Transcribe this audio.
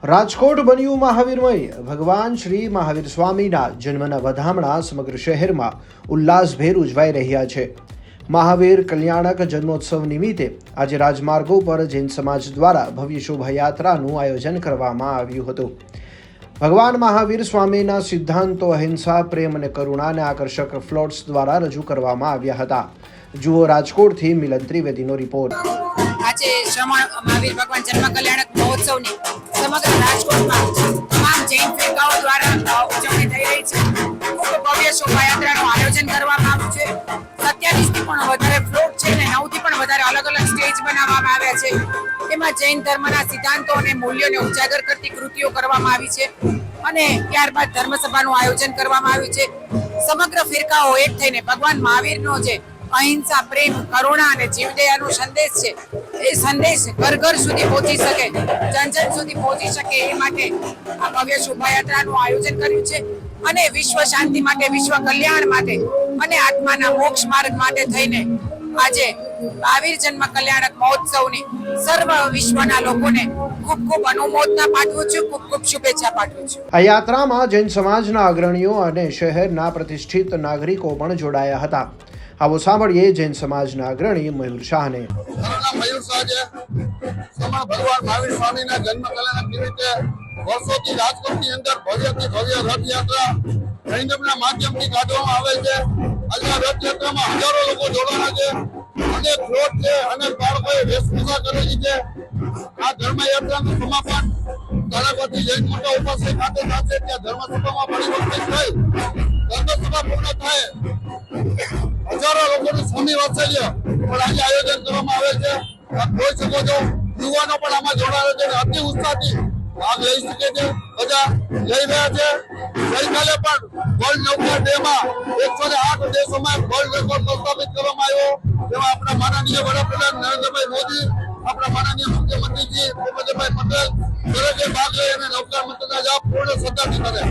રાજકોટ બન્યું મહાવીરમય। ભગવાન શ્રી મહાવીર સ્વામીના જન્મના વધામણા સમગ્ર શહેરમાં ઉલ્લાસભેર ઉજવાઈ રહ્યા છે। મહાવીર કલ્યાણક જન્મોત્સવ નિમિત્તે આજે રાજમાર્ગો પર જૈન સમાજ દ્વારા ભવ્ય શોભાયાત્રાનું આયોજન કરવામાં આવ્યું હતું। ભગવાન મહાવીર સ્વામીના સિદ્ધાંતો અહિંસા, પ્રેમ અને કરુણાને આકર્ષક ફ્લોટ્સ દ્વારા રજૂ કરવામાં આવ્યા હતા। જુઓ રાજકોટથી મિલન ત્રિવેદીનો રિપોર્ટ। આજે શ્રમણ મહાવીર ભગવાન જન્મ કલ્યાણક મહોત્સવની સમગ્ર રાજકોટમાં તમામ જૈન ફિરકાઓ દ્વારા ઉજવણી થઈ રહી છે। ખૂબ ભવ્ય શોભાયાત્રાનું આયોજન કરવામાં આવ્યું છે। 27 થી પણ વધારે ફ્લોટ છે અને 9 થી પણ વધારે અલગ અલગ સ્ટેજ બનાવવામાં આવ્યા છે। એમાં જૈન ધર્મના સિદ્ધાંતો અને મૂલ્યોને ઉજાગર કરતી કૃતિઓ કરવામાં આવી છે અને ત્યારબાદ ધર્મસભાનું આયોજન કરવામાં આવ્યું છે। સમગ્ર ફિરકાઓ એક થઈને ભગવાન મહાવીરનો જે અહિંસા, પ્રેમ, કરુણા અને જીવદયાનો સંદેશ છે એ સંદેશ ઘર ઘર સુધી પહોંચી શકે, જન જન સુધી પહોંચી શકે એ માટે આ ભવ્ય શોભાયાત્રાનું આયોજન કર્યું છે અને વિશ્વ શાંતિ માટે, વિશ્વ કલ્યાણ માટે અને આત્માના મોક્ષ માર્ગ માટે થઈને આજે મહાવીર જન્મ કલ્યાણક મહોત્સવની સર્વ વિશ્વના લોકોને ખૂબ ખૂબ અનુમોદના પાઠવું છું, ખૂબ ખૂબ શુભેચ્છા પાઠવું છું। આ યાત્રામાં જૈન સમાજના અગ્રણીઓ અને શહેરના પ્રતિષ્ઠિત નાગરિકો પણ જોડાયા હતા। આવો સાંભળીએ જૈન સમાજના અગ્રણી મયુર શાહને। મયુર શાહ છે, ભગવાન મહાવીર સ્વામીના જન્મ કલ્યાણક નિમિત્તે વર્ષોથી રાજકોટની અંદર ભવ્યથી ભવ્ય રથયાત્રા જૈનના માધ્યમથી કાઢવામાં આવે છે। આજના રથયાત્રામાં હજારો લોકો જોડાણા છે, અનેક ફ્લોટ છે, અનેક બાળકોએ વેશભૂષા કરેલી છે। આ ધર્મયાત્રાનું સમાપન તારાપતિ જૈન મોટા ઉપાસક ખાતે થશે, ત્યાં ધર્મસભામાં પરિવર્તિત થઈ ધર્મસભા પૂર્ણ થાય હજારો લોકોનું સ્વામી વાત્સલ્ય પણ આજે આયોજન કરવામાં આવે છે। આપ જોઈ શકો છો, યુવાનો પણ આમાં જોડાવે છે અને અતિ ઉત્સાહથી ભાગ લઈ શકે છે, બધા લઈ રહ્યા છે। ગઈકાલે પણ વર્લ્ડ નૌકા ડેમાં 108 દેશોમાં વર્લ્ડ રેકોર્ડ પ્રસ્થાપિત કરવામાં આવ્યો, જેમાં આપણા માનનીય વડાપ્રધાન નરેન્દ્રભાઈ મોદી, આપણા માનનીય મુખ્યમંત્રીજી ભૂપેન્દ્રભાઈ પટેલ દરેકે ભાગ લઈ અને નૌકા મંત્રના જાપ પૂર્ણ શ્રદ્ધાથી કરે।